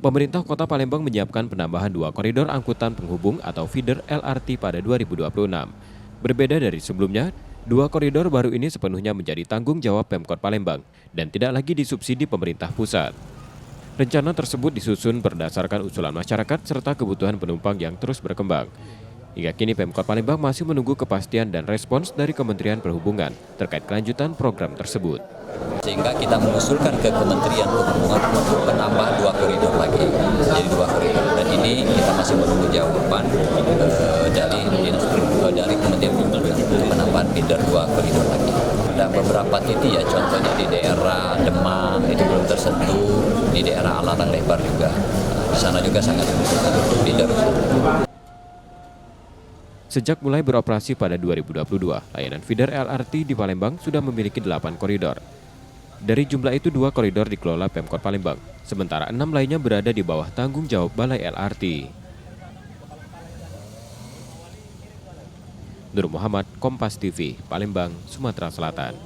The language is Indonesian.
Pemerintah Kota Palembang menyiapkan penambahan 2 koridor angkutan penghubung atau feeder LRT pada 2026. Berbeda dari sebelumnya, 2 koridor baru ini sepenuhnya menjadi tanggung jawab Pemkot Palembang dan tidak lagi disubsidi pemerintah pusat. Rencana tersebut disusun berdasarkan usulan masyarakat serta kebutuhan penumpang yang terus berkembang. Hingga kini Pemkot Palembang masih menunggu kepastian dan respons dari Kementerian Perhubungan terkait kelanjutan program tersebut. Sehingga kita mengusulkan ke Kementerian Perhubungan untuk menambah 2 koridor lagi, jadi 2 koridor. Dan ini kita masih menunggu jawaban dari Kementerian Perhubungan untuk penambahan feeder 2 koridor lagi. Ada beberapa titik ya, contohnya di daerah Demak itu belum tersentuh, di daerah Alarang Lebar juga. Di sana juga sangat membutuhkan feeder. Sejak mulai beroperasi pada 2022, layanan feeder LRT di Palembang sudah memiliki 8 koridor. Dari jumlah itu 2 koridor dikelola Pemkot Palembang, sementara 6 lainnya berada di bawah tanggung jawab Balai LRT. Nur Muhammad, Kompas TV, Palembang, Sumatera Selatan.